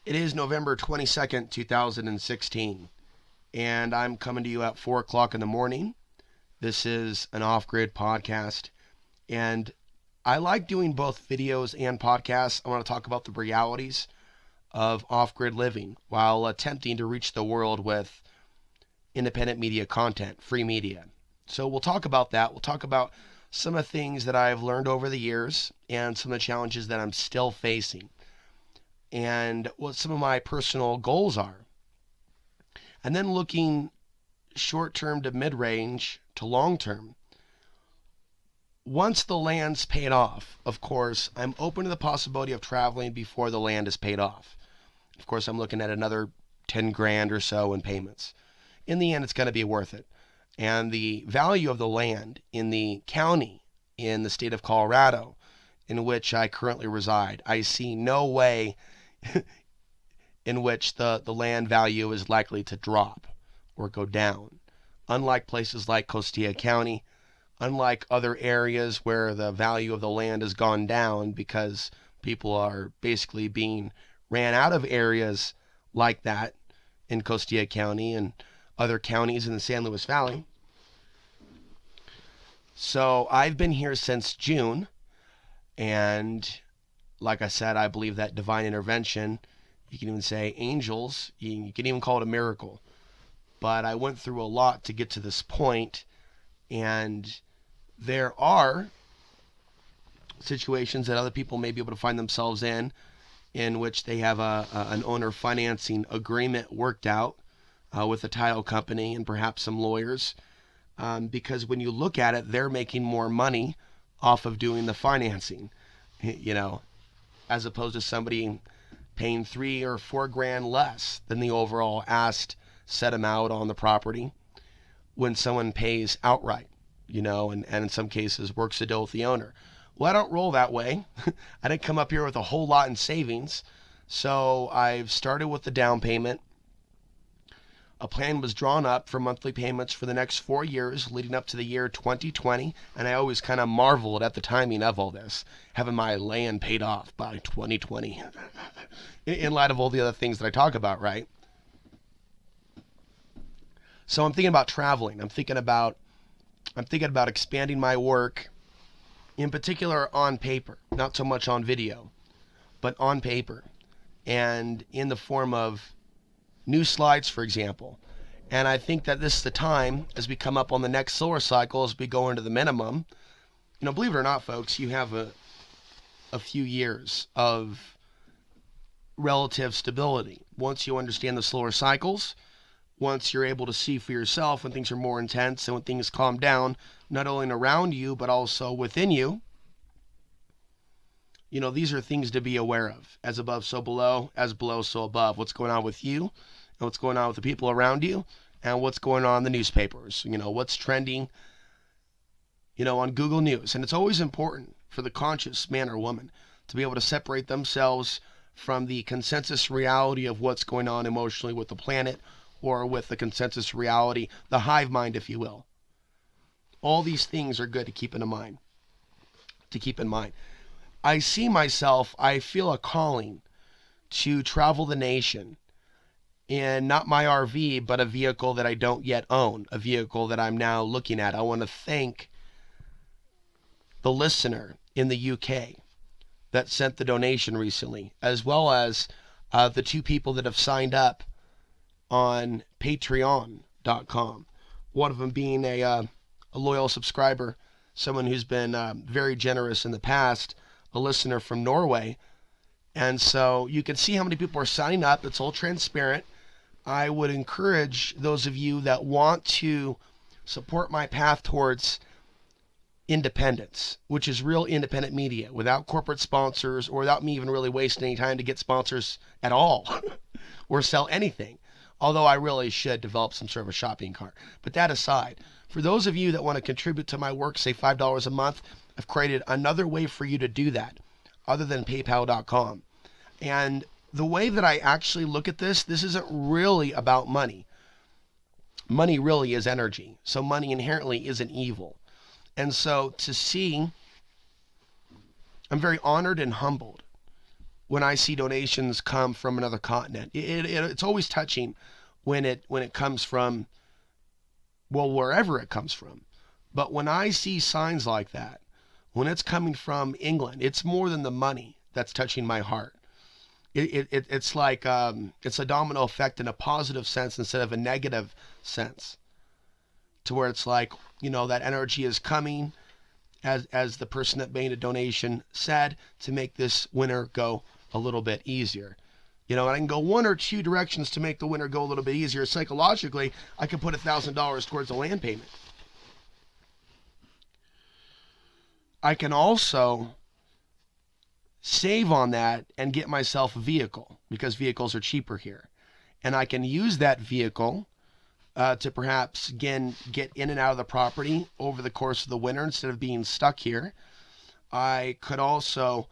It is November 22nd, 2016, and I'm coming to you at 4 o'clock in the morning. This is an off-grid podcast, and I like doing both videos and podcasts. I want to talk about the realities of off-grid living while attempting to reach the world with independent media content, free media. So we'll talk about that. We'll talk about some of the things that I've learned over the years and some of the challenges that I'm still facing, and what some of my personal goals are. And then looking short term to mid range to long term. Once the land's paid off, of course, I'm open to the possibility of traveling before the land is paid off. Of course, I'm looking at another 10 grand or so in payments. In the end, it's going to be worth it. And the value of the land in the county in the state of Colorado in which I currently reside, I see no way in which the land value is likely to drop or go down. Unlike places like Costilla County, unlike other areas where the value of the land has gone down because people are basically being ran out of areas like that in Costilla County and other counties in the San Luis Valley. So I've been here since June, and like I said, I believe that divine intervention, you can even say angels, you can even call it a miracle. But I went through a lot to get to this point, and there are situations that other people may be able to find themselves in which they have an owner financing agreement worked out with a title company and perhaps some lawyers, because when you look at it, they're making more money off of doing the financing, as opposed to somebody paying 3 or 4 grand less than the overall asked set amount on the property when someone pays outright, and in some cases works a deal with the owner. Well, I don't roll that way. I didn't come up here with a whole lot in savings, so I've started with the down payment. A plan was drawn up for monthly payments for the next 4 years leading up to the year 2020, and I always kind of marveled at the timing of all this, having my land paid off by 2020 in light of all the other things that I talk about, right? So I'm thinking about traveling. I'm thinking about expanding my work, in particular on paper, not so much on video, but on paper, and in the form of new slides, for example. And I think that this is the time, as we come up on the next solar cycle, as we go into the minimum, believe it or not, folks, you have a few years of relative stability. Once you understand the solar cycles, once you're able to see for yourself when things are more intense and when things calm down, not only around you, but also within you, these are things to be aware of. As above, so below. As below, so above. What's going on with you, and what's going on with the people around you, and what's going on in the newspapers. What's trending, on Google News. And it's always important for the conscious man or woman to be able to separate themselves from the consensus reality of what's going on emotionally with the planet, or with the consensus reality, the hive mind, if you will. All these things are good to keep in mind. I see myself, I feel a calling to travel the nation in not my RV, but a vehicle that I don't yet own, a vehicle that I'm now looking at. I want to thank the listener in the UK that sent the donation recently, as well as the 2 people that have signed up on patreon.com. One of them being a loyal subscriber, someone who's been very generous in the past, a listener from Norway. And so you can see how many people are signing up. It's all transparent. I would encourage those of you that want to support my path towards independence, which is real independent media, without corporate sponsors, or without me even really wasting any time to get sponsors at all or sell anything. Although I really should develop some sort of a shopping cart. But that aside, for those of you that want to contribute to my work, say $5 a month, I've created another way for you to do that other than paypal.com. And the way that I actually look at this isn't really about money. Money really is energy. So money inherently isn't evil. And so to see, I'm very honored and humbled when I see donations come from another continent. It's always touching when it comes from, well, wherever it comes from. But when I see signs like that, when it's coming from England, it's more than the money that's touching my heart. It's like it's a domino effect in a positive sense instead of a negative sense, to where it's like, that energy is coming, as the person that made a donation said, to make this winter go a little bit easier. And I can go one or two directions to make the winter go a little bit easier. Psychologically, I could put $1,000 towards a land payment. I can also save on that and get myself a vehicle, because vehicles are cheaper here. And I can use that vehicle to perhaps, again, get in and out of the property over the course of the winter instead of being stuck here. I could also,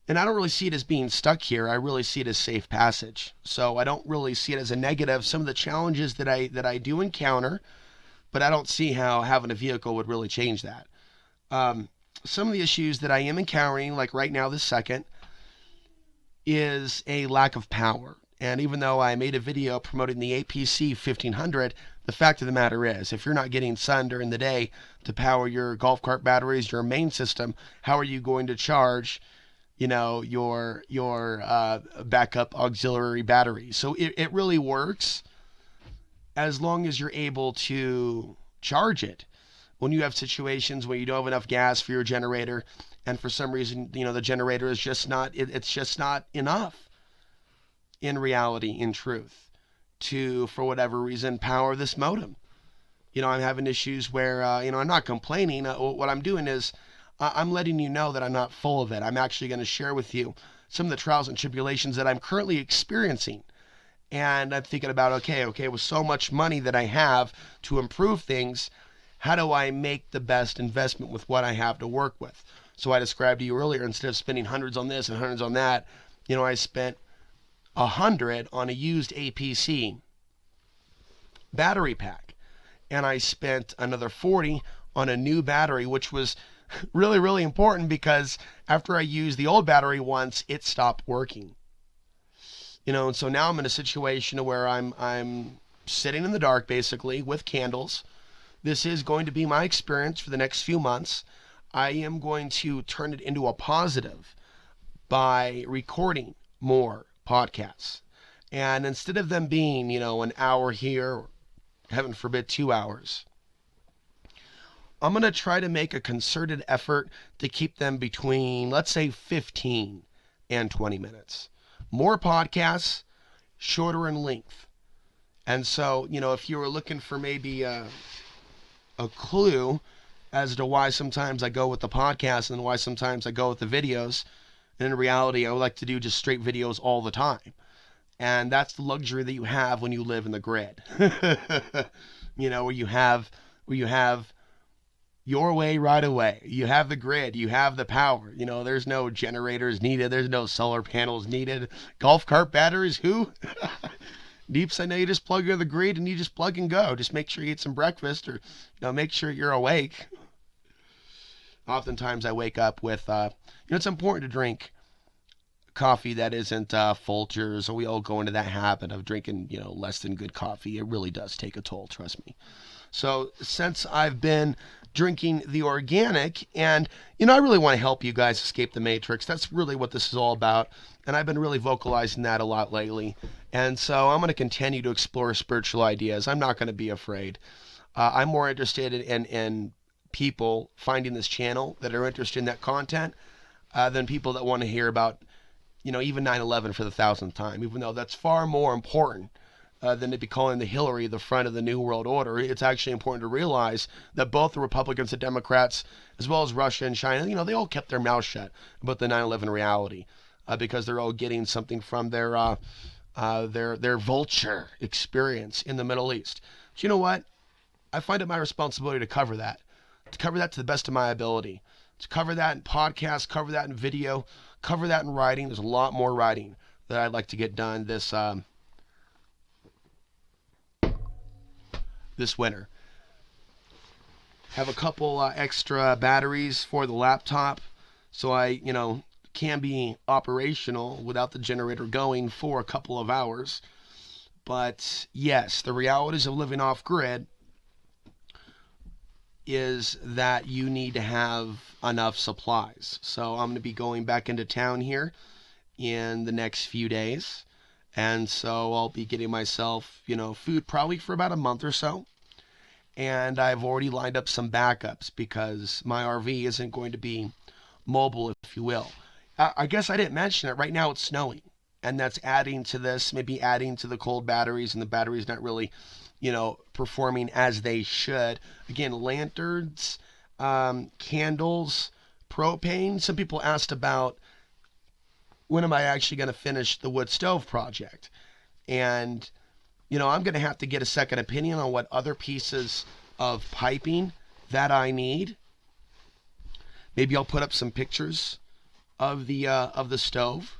and I don't really see it as being stuck here, I really see it as safe passage. So I don't really see it as a negative. Some of the challenges that I do encounter, but I don't see how having a vehicle would really change that. Some of the issues that I am encountering, like right now, this second, is a lack of power. And even though I made a video promoting the APC 1500, the fact of the matter is, if you're not getting sun during the day to power your golf cart batteries, your main system, how are you going to charge, your backup auxiliary battery? So it really works as long as you're able to charge it. When you have situations where you don't have enough gas for your generator, and for some reason, the generator is just not, it's just not enough in reality, in truth, to, for whatever reason, power this modem. I'm having issues where, I'm not complaining. What I'm doing is I'm letting you know that I'm not full of it. I'm actually going to share with you some of the trials and tribulations that I'm currently experiencing. And I'm thinking about, okay, with so much money that I have to improve things, how do I make the best investment with what I have to work with? So I described to you earlier, instead of spending hundreds on this and hundreds on that, I spent 100 on a used APC battery pack. And I spent another 40 on a new battery, which was really, really important, because after I used the old battery once, it stopped working. And so now I'm in a situation where I'm sitting in the dark, basically, with candles. This is going to be my experience for the next few months. I am going to turn it into a positive by recording more podcasts. And instead of them being, an hour here, or heaven forbid, 2 hours, I'm going to try to make a concerted effort to keep them between, let's say, 15 and 20 minutes. More podcasts, shorter in length. And so, if you were looking for maybe a clue as to why sometimes I go with the podcast and why sometimes I go with the videos, and in reality, I would like to do just straight videos all the time. And that's the luxury that you have when you live in the grid. Where you have your way right away. You have the grid. You have the power. There's no generators needed. There's no solar panels needed. Golf cart batteries, who? Deeps, I know you just plug in the grid and you just plug and go. Just make sure you eat some breakfast, or make sure you're awake. Oftentimes I wake up with, it's important to drink coffee that isn't Folgers, or we all go into that habit of drinking, less than good coffee. It really does take a toll, trust me. So since I've been drinking the organic, and, I really want to help you guys escape the matrix. That's really what this is all about. And I've been really vocalizing that a lot lately. And so I'm going to continue to explore spiritual ideas. I'm not going to be afraid. I'm more interested in people finding this channel that are interested in that content than people that want to hear about, even 9/11 for the 1,000th time, even though that's far more important than to be calling the Hillary the front of the New World Order. It's actually important to realize that both the Republicans and Democrats, as well as Russia and China, they all kept their mouths shut about the 9/11 reality, because they're all getting something from their vulture experience in the Middle East. But you know what? I find it my responsibility to cover that to the best of my ability, to cover that in podcasts, cover that in video, cover that in writing. There's a lot more writing that I'd like to get done this winter. Have a couple extra batteries for the laptop, so I, can be operational without the generator going for a couple of hours. But yes, the realities of living off grid is that you need to have enough supplies. So I'm going to be going back into town here in the next few days. And so I'll be getting myself, food probably for about a month or so. And I've already lined up some backups because my RV isn't going to be mobile, if you will. I guess I didn't mention it. Right now it's snowing. And that's adding to this, maybe adding to the cold batteries, and the batteries not really, performing as they should. Again, lanterns, candles, propane. Some people asked about when am I actually going to finish the wood stove project. And, I'm going to have to get a second opinion on what other pieces of piping that I need. Maybe I'll put up some pictures of the stove.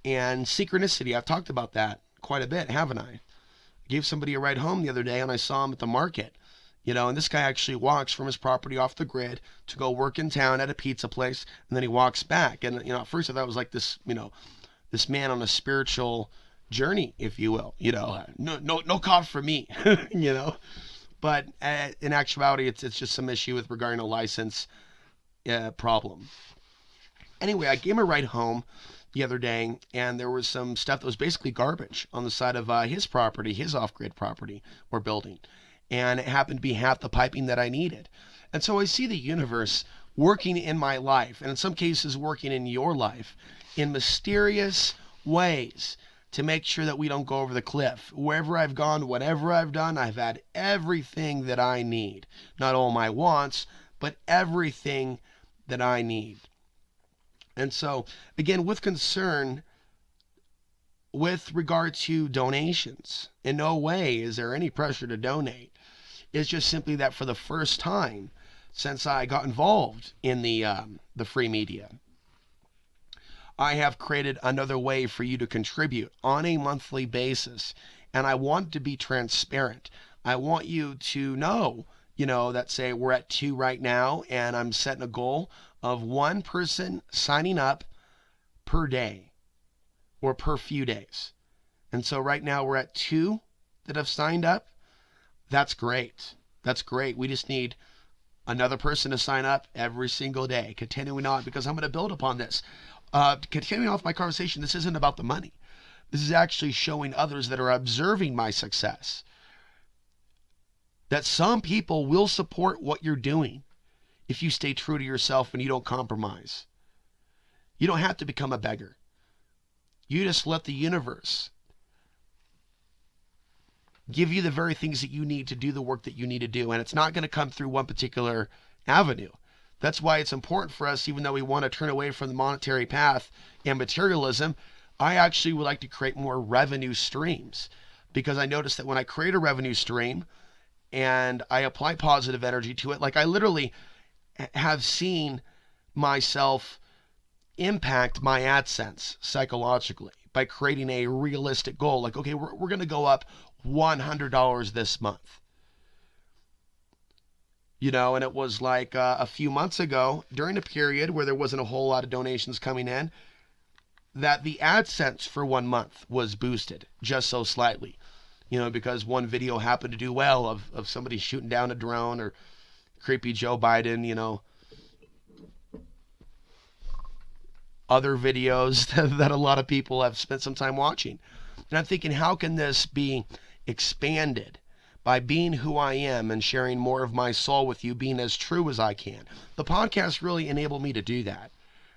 And synchronicity, I've talked about that quite a bit, haven't I? Gave somebody a ride home the other day, and I saw him at the market. And this guy actually walks from his property off the grid to go work in town at a pizza place, and then he walks back. And, at first I thought it was like this, this man on a spiritual journey, if you will. No cough for me, But in actuality, it's just some issue with regarding a license problem. Anyway, I gave him a ride home the other day, and there was some stuff that was basically garbage on the side of his property, his off-grid property or building. And it happened to be half the piping that I needed. And so I see the universe working in my life, and in some cases working in your life, in mysterious ways to make sure that we don't go over the cliff. Wherever I've gone, whatever I've done, I've had everything that I need. Not all my wants, but everything that I need. And so, again, with concern with regard to donations, in no way is there any pressure to donate. It's just simply that for the first time since I got involved in the free media, I have created another way for you to contribute on a monthly basis. And I want to be transparent. I want you to know, that say we're at 2 right now, and I'm setting a goal of 1 person signing up per day or per few days. And so right now we're at 2 that have signed up. That's great. That's great. We just need another person to sign up every single day. Continuing on, because I'm going to build upon this. Continuing off my conversation, this isn't about the money. This is actually showing others that are observing my success that some people will support what you're doing if you stay true to yourself and you don't compromise. You don't have to become a beggar. You just let the universe give you the very things that you need to do the work that you need to do. And it's not going to come through one particular avenue. That's why it's important for us, even though we want to turn away from the monetary path and materialism, I actually would like to create more revenue streams, because I noticed that when I create a revenue stream and I apply positive energy to it, like I literally have seen myself impact my AdSense psychologically by creating a realistic goal. Like, okay, we're going to go up $100 this month. And it was like a few months ago, during a period where there wasn't a whole lot of donations coming in, that the AdSense for 1 month was boosted just so slightly. Because one video happened to do well of somebody shooting down a drone, or creepy Joe Biden, other videos that a lot of people have spent some time watching. And I'm thinking, how can this be expanded by being who I am and sharing more of my soul with you, being as true as I can? The podcast really enabled me to do that.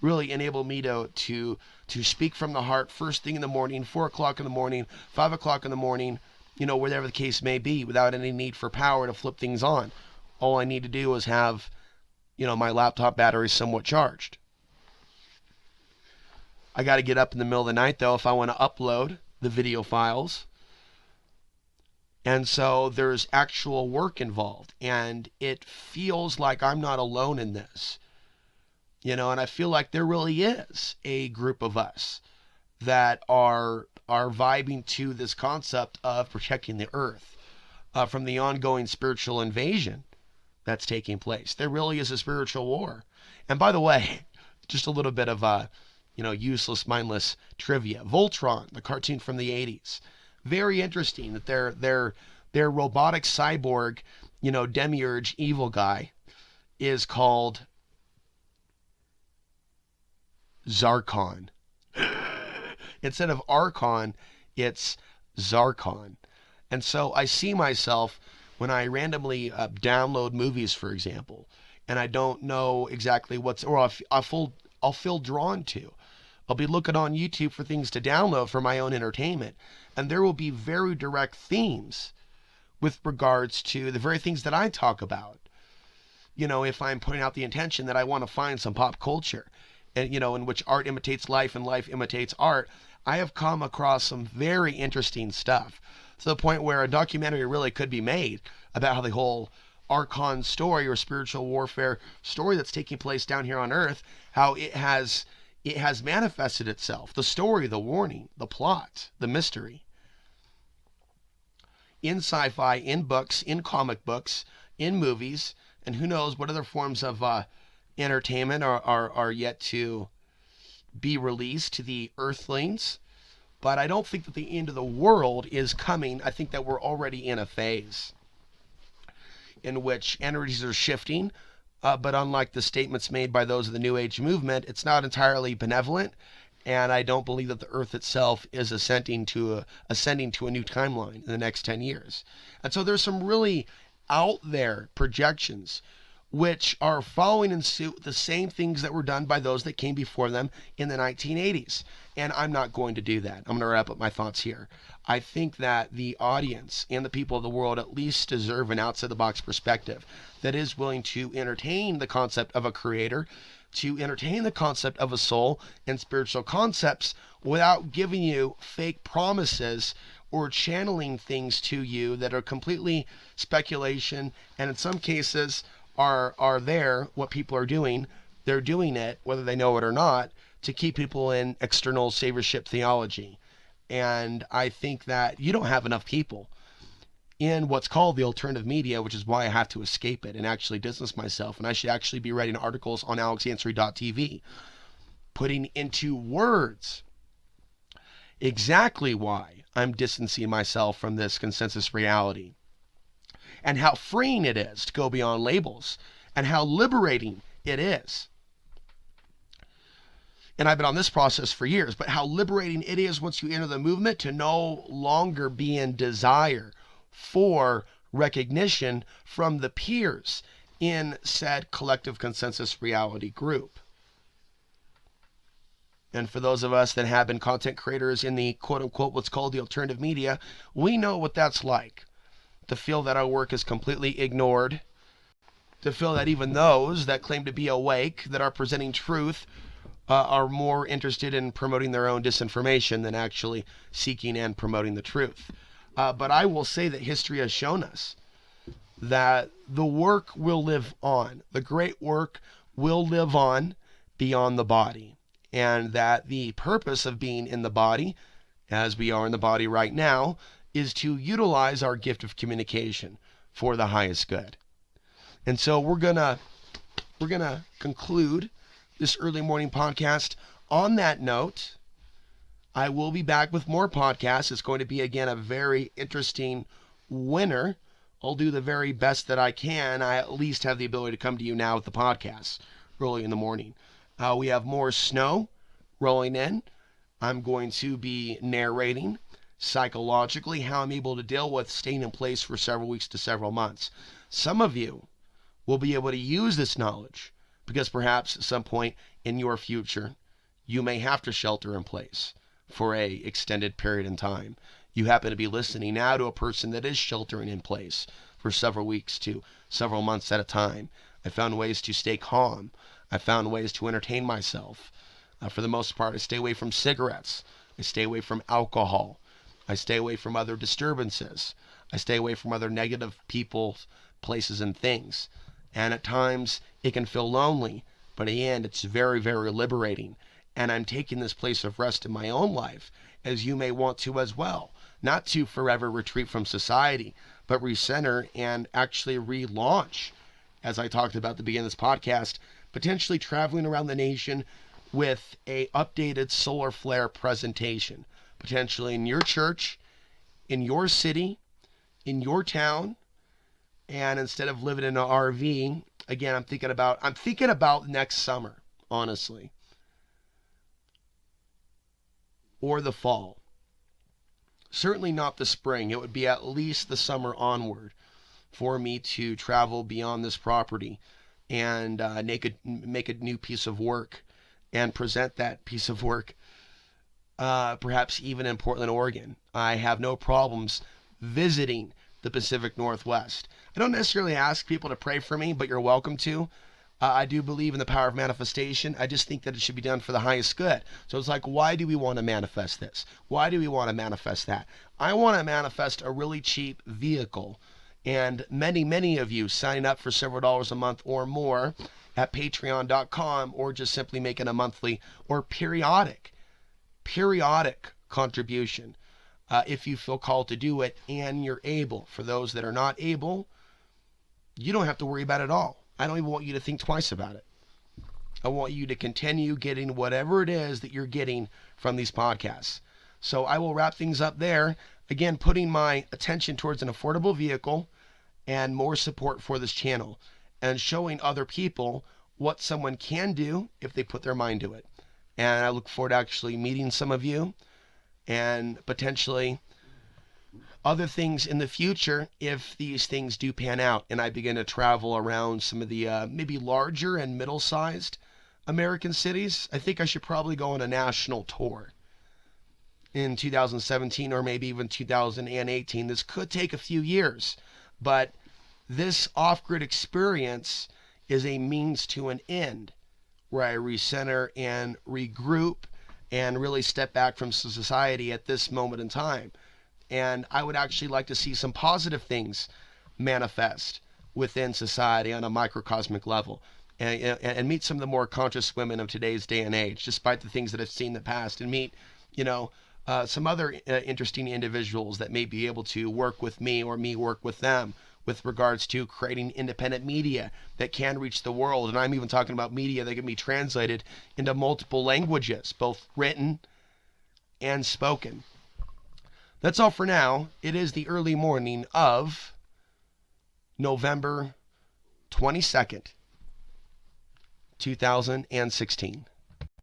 Really enabled me to speak from the heart first thing in the morning, 4 o'clock in the morning, 5 o'clock in the morning, whatever the case may be, without any need for power to flip things on. All I need to do is have, my laptop battery somewhat charged. I got to get up in the middle of the night, though, if I want to upload the video files. And so there's actual work involved, and it feels like I'm not alone in this. And I feel like there really is a group of us that are vibing to this concept of protecting the earth from the ongoing spiritual invasion that's taking place. There really is a spiritual war. And by the way, Just a little bit of useless, mindless trivia. Voltron, the cartoon from the 80s. Very interesting that their robotic cyborg, demiurge evil guy is called Zarkon. Instead of Archon, it's Zarkon. And so I see myself when I randomly download movies, for example, and I don't know exactly I'll feel drawn to. I'll be looking on YouTube for things to download for my own entertainment, and there will be very direct themes with regards to the very things that I talk about. If I'm putting out the intention that I want to find some pop culture, and in which art imitates life and life imitates art, I have come across some very interesting stuff, to the point where a documentary really could be made about how the whole Archon story or spiritual warfare story that's taking place down here on Earth, how it has manifested itself. The story, the warning, the plot, the mystery. In sci-fi, in books, in comic books, in movies, and who knows what other forms of entertainment are yet to be released to the Earthlings. But I don't think that the end of the world is coming. I think that we're already in a phase in which energies are shifting. But unlike the statements made by those of the New Age movement, it's not entirely benevolent. And I don't believe that the Earth itself is ascending to a new timeline in the next 10 years. And so there's some really out there projections which are following in suit the same things that were done by those that came before them in the 1980s. And I'm not going to do that. I'm going to wrap up my thoughts here. I think that the audience and the people of the world at least deserve an outside-the-box perspective that is willing to entertain the concept of a creator, to entertain the concept of a soul and spiritual concepts without giving you fake promises or channeling things to you that are completely speculation, and in some cases are there what people are doing. They're doing it, whether they know it or not, to keep people in external saviorship theology. And I think that you don't have enough people in what's called the alternative media, which is why I have to escape it and actually distance myself. And I should actually be writing articles on alexansary.tv, putting into words exactly why I'm distancing myself from this consensus reality, and how freeing it is to go beyond labels, and how liberating it is. And I've been on this process for years, but how liberating it is once you enter the movement to no longer be in desire for recognition from the peers in said collective consensus reality group. And for those of us that have been content creators in the quote-unquote what's called the alternative media, we know what that's like. To feel that our work is completely ignored. To feel that even those that claim to be awake, that are presenting truth, are more interested in promoting their own disinformation than actually seeking and promoting the truth. But I will say that history has shown us that the work will live on. The great work will live on beyond the body. And that the purpose of being in the body, as we are in the body right now, is to utilize our gift of communication for the highest good. And so we're gonna conclude this early morning podcast on that note. I will be back with more podcasts. It's going to be, again, a very interesting winter. I'll do the very best that I can. I at least have the ability to come to you now with the podcast early in the morning. We have more snow rolling in. I'm going to be narrating psychologically how I'm able to deal with staying in place for several weeks to several months. Some of you will be able to use this knowledge because perhaps at some point in your future, you may have to shelter in place for a extended period in time. You happen to be listening now to a person that is sheltering in place for several weeks to several months at a time. I found ways to stay calm. I found ways to entertain myself. For the most part, I stay away from cigarettes. I stay away from alcohol. I stay away from other disturbances. I stay away from other negative people, places, and things. And at times, it can feel lonely, but in the end, it's very, very liberating. And I'm taking this place of rest in my own life, as you may want to as well. Not to forever retreat from society, but recenter and actually relaunch, as I talked about at the beginning of this podcast, potentially traveling around the nation with a updated solar flare presentation, potentially in your church, in your city, in your town. And instead of living in an RV, again, I'm thinking about next summer, honestly, or the fall. Certainly not the spring. It would be at least the summer onward for me to travel beyond this property and make a new piece of work and present that piece of work, perhaps even in Portland, Oregon. I have no problems visiting the Pacific Northwest. I don't necessarily ask people to pray for me, but you're welcome to. I do believe in the power of manifestation. I just think that it should be done for the highest good. So it's like, why do we want to manifest this? Why do we want to manifest that? I want to manifest a really cheap vehicle. And many of you signing up for several dollars a month or more at patreon.com, or just simply making a monthly or periodic contribution, if you feel called to do it and you're able. For those that are not able, you don't have to worry about it at all. I don't even want you to think twice about it. I want you to continue getting whatever it is that you're getting from these podcasts. So I will wrap things up there. Again, putting my attention towards an affordable vehicle and more support for this channel, and showing other people what someone can do if they put their mind to it. And I look forward to actually meeting some of you and potentially other things in the future if these things do pan out and I begin to travel around some of the maybe larger and middle-sized American cities. I think I should probably go on a national tour in 2017 or maybe even 2018. This could take a few years, but this off-grid experience is a means to an end where I recenter and regroup and really step back from society at this moment in time. And I would actually like to see some positive things manifest within society on a microcosmic level, and meet some of the more conscious women of today's day and age, despite the things that I've seen in the past, and meet, some other interesting individuals that may be able to work with me or me work with them with regards to creating independent media that can reach the world. And I'm even talking about media that can be translated into multiple languages, both written and spoken. That's all for now. It is the early morning of November 22nd, 2016.